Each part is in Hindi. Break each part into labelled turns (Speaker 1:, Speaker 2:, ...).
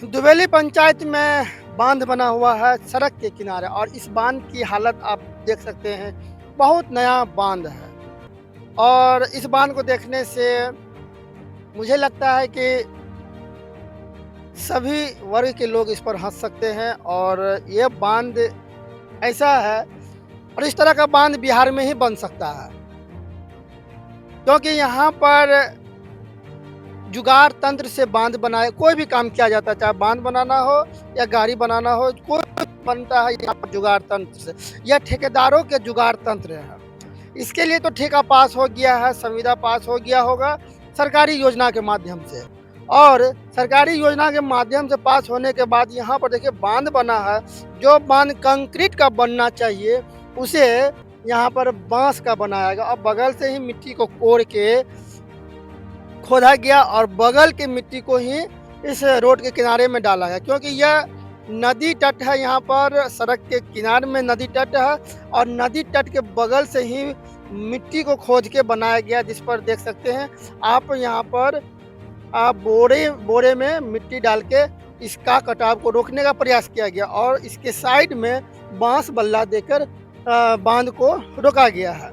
Speaker 1: दुबेली पंचायत में बांध बना हुआ है सड़क के किनारे और इस बांध की हालत आप देख सकते हैं। बहुत नया बांध है और इस बांध को देखने से मुझे लगता है कि सभी वर्ग के लोग इस पर हंस सकते हैं और ये बांध ऐसा है और इस तरह का बांध बिहार में ही बन सकता है, क्योंकि यहाँ पर जुगाड़ तंत्र से बांध बनाए कोई भी काम किया जाता है, चाहे बांध बनाना हो या गाड़ी बनाना हो, कोई भी बनता है यहाँ पर जुगाड़ तंत्र से। यह ठेकेदारों के जुगाड़ तंत्र है। इसके लिए तो ठेका पास हो गया है, संविदा पास हो गया होगा सरकारी योजना के माध्यम से, और सरकारी योजना के माध्यम से पास होने के बाद यहाँ पर देखिए बांध बना है। जो बांध कंक्रीट का बनना चाहिए उसे यहाँ पर बांस का बनाया गया और बगल से ही मिट्टी को कोड़ के खोदा गया और बगल की मिट्टी को ही इस रोड के किनारे में डाला गया, क्योंकि यह नदी तट है। यहाँ पर सड़क के किनारे में नदी तट है और नदी तट के बगल से ही मिट्टी को खोद के बनाया गया, जिस पर देख सकते हैं आप यहाँ पर बोरे में मिट्टी डाल के इसका कटाव को रोकने का प्रयास किया गया और इसके साइड में बांस बल्ला देकर बांध को रोका गया है।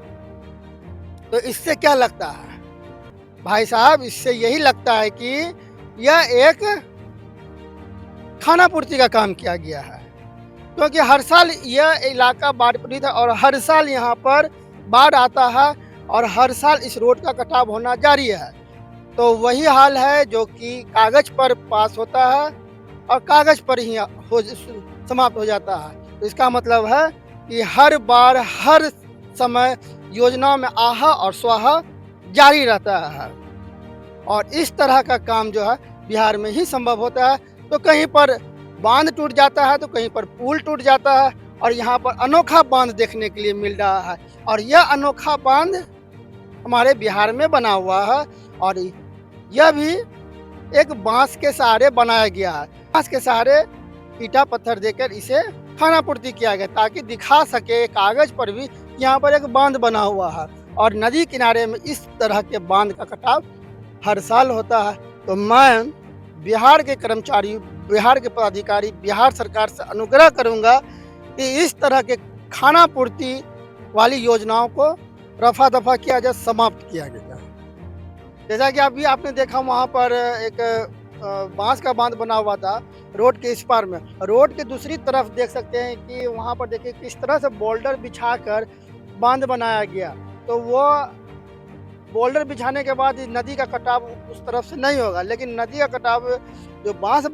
Speaker 1: तो इससे क्या लगता है भाई साहब? इससे यही लगता है कि यह एक खाना पूर्ति का काम किया गया है, क्योंकि हर साल यह इलाका बाढ़ पीड़ित है और हर साल यहाँ पर बाढ़ आता है और हर साल इस रोड का कटाव होना जारी है। तो वही हाल है जो कि कागज पर पास होता है और कागज पर ही समाप्त हो जाता है। तो इसका मतलब है कि हर बार हर समय योजनाओं में आहा और स्वाहा जारी रहता है और इस तरह का काम जो है बिहार में ही संभव होता है। तो कहीं पर बांध टूट जाता है तो कहीं पर पुल टूट जाता है और यहाँ पर अनोखा बांध देखने के लिए मिल रहा है और यह अनोखा बांध हमारे बिहार में बना हुआ है और यह भी एक बांस के सहारे बनाया गया है। बांस के सहारे ईटा पत्थर देकर इसे खाना पूर्ति किया गया ताकि दिखा सके कागज पर भी यहाँ पर एक बांध बना हुआ है और नदी किनारे में इस तरह के बांध का कटाव हर साल होता है। तो मैं बिहार के कर्मचारी, बिहार के पदाधिकारी, बिहार सरकार से अनुग्रह करूंगा कि इस तरह के खाना पूर्ति वाली योजनाओं को रफा दफा किया जाए, समाप्त किया गया। जैसा कि अभी आपने देखा वहाँ पर एक बांस का बांध बना हुआ था रोड के इस पार में। रोड के दूसरी तरफ देख सकते हैं कि वहाँ पर देखिए किस तरह से बोल्डर बिछाकर बांध बनाया गया। तो वो बोल्डर बिछाने के बाद नदी का कटाव उस तरफ से नहीं होगा, लेकिन नदी का कटाव जो बांस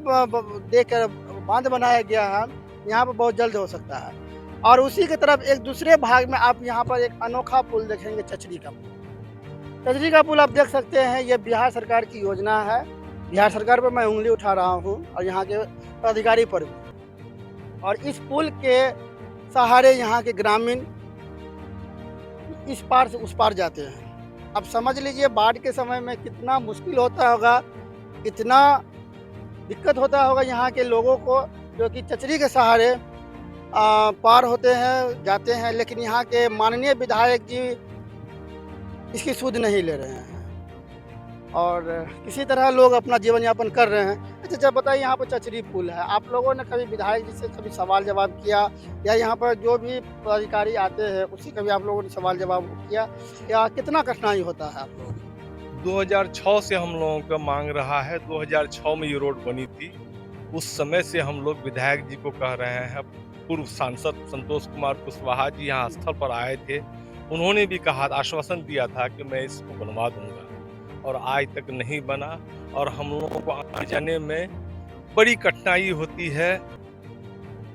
Speaker 1: देकर बांध बनाया गया है यहाँ पर बहुत जल्द हो सकता है। और उसी की तरफ एक दूसरे भाग में आप यहाँ पर एक अनोखा पुल देखेंगे, चचरी का पुल। चचरी का पुल आप देख सकते हैं, ये बिहार सरकार की योजना है। बिहार सरकार पर मैं उंगली उठा रहा हूँ और यहाँ के अधिकारी पर भी। और इस पुल के सहारे यहाँ के ग्रामीण इस पार से उस पार जाते हैं। अब समझ लीजिए बाढ़ के समय में कितना मुश्किल होता होगा, कितना दिक्कत होता होगा यहाँ के लोगों को, जो कि चचरी के सहारे पार होते हैं, जाते हैं। लेकिन यहाँ के माननीय विधायक जी इसकी सुध नहीं ले रहे हैं और किसी तरह लोग अपना जीवन यापन कर रहे हैं। अच्छा बताइए, यहाँ पर चचरी पुल है, आप लोगों ने कभी विधायक जी से कभी सवाल जवाब किया या यहाँ पर जो भी पदाधिकारी आते हैं उससे कभी आप लोगों ने सवाल जवाब किया, या कितना कठिनाई होता है आप लोगों को?
Speaker 2: 2006 से हम लोगों का मांग रहा है। 2006 में ये रोड बनी थी। उस समय से हम लोग विधायक जी को कह रहे हैं। पूर्व सांसद संतोष कुमार कुशवाहा जी यहाँ स्थल पर आए थे, उन्होंने भी कहा, आश्वासन दिया था कि मैं इसको बनवा दूंगा, और आज तक नहीं बना और हम लोगों को आने जाने में बड़ी कठिनाई होती है।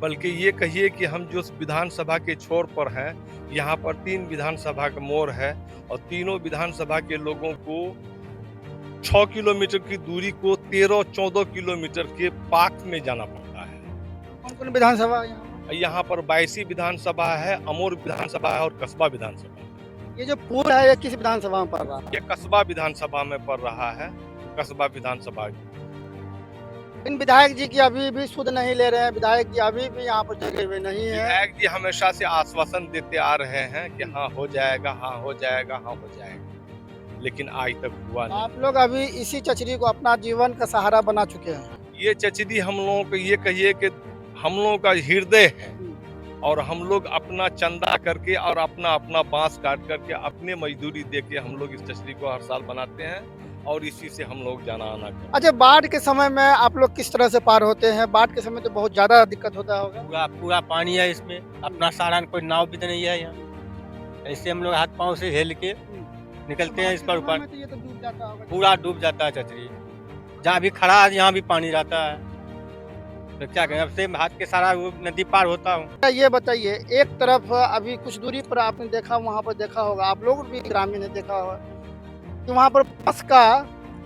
Speaker 2: बल्कि ये कहिए कि हम जो विधानसभा के छोर पर हैं, यहाँ पर 3 विधानसभा का मोड़ है और तीनों विधानसभा के लोगों को 6 किलोमीटर की दूरी को 13-14 किलोमीटर के पाक में जाना पड़ता है।
Speaker 1: कौन कौन विधानसभा
Speaker 2: यहाँ पर 22 विधानसभा है, अमोर विधानसभा है और कस्बा विधानसभा।
Speaker 1: ये जो पुल है ये किस विधानसभा में पड़ रहा है?
Speaker 2: ये कस्बा विधानसभा में पड़ रहा है, कस्बा विधानसभा।
Speaker 1: इन विधायक जी की अभी भी सुध नहीं ले रहे हैं, विधायक जी अभी भी यहाँ पर जगह हुए नहीं है।
Speaker 2: विधायक जी हमेशा से आश्वासन देते आ रहे हैं कि हाँ हो जाएगा, हाँ हो जाएगा, हाँ हो जाएगा, लेकिन आज तक हुआ नहीं।
Speaker 1: आप लोग अभी इसी चचरी को अपना जीवन का सहारा बना चुके हैं।
Speaker 2: ये चचरी हम लोगों को ये कहिए कि हम लोगों का हृदय है, और हम लोग अपना चंदा करके और अपना अपना बांस काट करके अपने मजदूरी दे के हम लोग इस चचरी को हर साल बनाते हैं, और इसी से हम लोग जाना आना करते हैं।
Speaker 1: अच्छा, बाढ़ के समय में आप लोग किस तरह से पार होते हैं? बाढ़ के समय तो बहुत ज़्यादा दिक्कत होता होगा।
Speaker 3: पूरा पूरा पानी है इसमें, अपना सहारा कोई नाव भी तो नहीं है यहाँ। ऐसे हम लोग हाथ पांव से हिल के निकलते हैं इस पर ऊपर।
Speaker 1: तो ये तो डूब जाता होगा।
Speaker 3: पूरा डूब जाता है चचरी, जहाँ भी खड़ा है यहाँ भी पानी रहता है। तो क्या करें, अब से हाथ के सहारा वो नदी पार होता हूँ।
Speaker 1: अच्छा, ये बताइए, एक तरफ अभी कुछ दूरी पर आपने देखा, वहाँ पर देखा होगा, आप लोग भी ग्रामीण ने देखा होगा कि वहाँ पर बांस का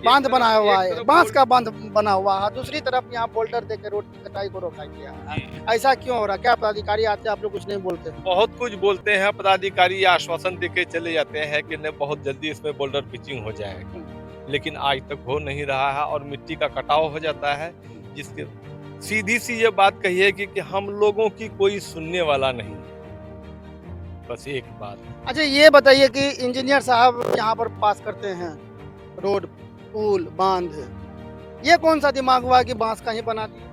Speaker 1: बांध
Speaker 2: तरफ-
Speaker 1: बनाया हुआ
Speaker 2: एक
Speaker 1: है,
Speaker 2: तरफ
Speaker 1: बांस का बांध बना हुआ है, दूसरी तरफ यहाँ बोल्डर देकर रोड की कटाई को रोका गया है।
Speaker 2: जी।
Speaker 1: ऐसा क्यों हो रहा है? क्या पदाधिकारी आते हैं, आप लोग कुछ नहीं बोलते?
Speaker 2: बहुत कुछ बोलते हैं पदाधिकारी, आश्वासन देके चले जाते हैं कि नहीं बहुत जल्दी इसमें बोल्डर पिचिंग हो जाएगा, लेकिन आज तक हो नहीं रहा है और मिट्टी का कटाव हो जाता है, जिसके सीधी सी ये बात कहिए कि हम लोगों की कोई सुनने वाला नहीं है। बस एक बात।
Speaker 1: अच्छा, ये बताइए कि इंजीनियर साहब यहाँ पर पास करते हैं रोड, पुल, बांध, ये कौन सा दिमाग हुआ कि बांस का ही बना दिया?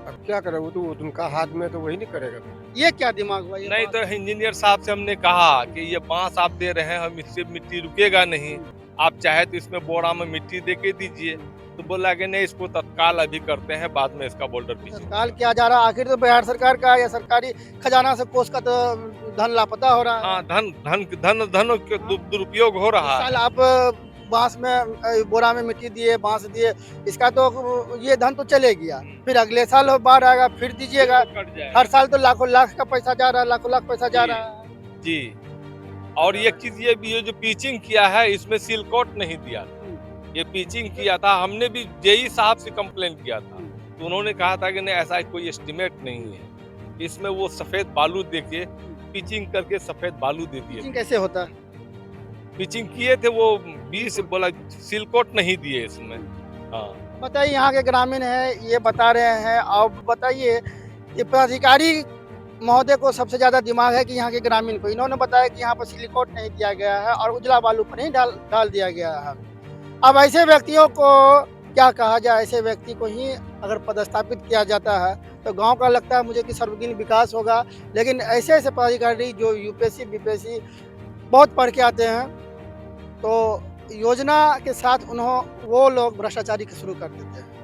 Speaker 4: अब क्या करे, वो तो उनका हाथ में, तो वही नहीं करेगा।
Speaker 1: ये क्या दिमाग हुआ? ये
Speaker 2: नहीं
Speaker 1: बांस?
Speaker 2: तो इंजीनियर साहब से हमने कहा कि ये बांस आप दे रहे हैं, हम इससे मिट्टी रुकेगा नहीं, आप चाहे तो इसमें बोरा में मिट्टी दे के दीजिए। तो बोला कि नहीं, इसको तत्काल अभी करते हैं, बाद में इसका बोल्डर पीछे।
Speaker 1: तत्काल किया जा रहा, आखिर तो बिहार सरकार का या सरकारी खजाना से कोष का तो धन लापता हो रहा है।
Speaker 2: हाँ, धन धन धन धन के दुरुपयोग हो
Speaker 1: इस
Speaker 2: रहा
Speaker 1: साल
Speaker 2: है।
Speaker 1: आप बांस में बोरा में मिट्टी दिए, बांस दिए, इसका तो ये धन तो चले गया। फिर अगले साल बाढ़ आएगा, फिर दीजिएगा।
Speaker 2: कट जाएगा।
Speaker 1: हर साल तो लाखों लाख का पैसा जा रहा है, लाखों लाख पैसा जा
Speaker 2: जी।
Speaker 1: रहा है।
Speaker 2: जी, और ये चीज ये जो पिचिंग किया है, इसमें सील कोट नहीं दिया था। ये पिचिंग किया था, हमने भी जेई साहब से कंप्लेन किया था, तो उन्होंने कहा था कि नहीं ऐसा कोई एस्टिमेट नहीं है, इसमें वो सफेद बालू देके पिचिंग करके सफेद बालू दे दिए।
Speaker 1: पिचिंग कैसे होता है?
Speaker 2: पिचिंग किए थे वो 20 बोला, सील कोट नहीं दिए इसमें। हाँ,
Speaker 1: बताइए, यहाँ के ग्रामीण है, ये बता रहे हैं। और बताइए, ये पदाधिकारी महोदय को सबसे ज्यादा दिमाग है कि यहाँ के ग्रामीण को, इन्होंने बताया कि यहाँ पर सिलिकॉट नहीं दिया गया है और उजला बालू पर ही डाल दिया गया है। अब ऐसे व्यक्तियों को क्या कहा जाए? ऐसे व्यक्ति को ही अगर पदस्थापित किया जाता है तो गांव का लगता है मुझे कि सर्वांगीण विकास होगा, लेकिन ऐसे ऐसे पदाधिकारी जो यूपीएससी बीपीएससी बहुत पढ़ के आते हैं, तो योजना के साथ वो लोग भ्रष्टाचारी शुरू कर देते हैं।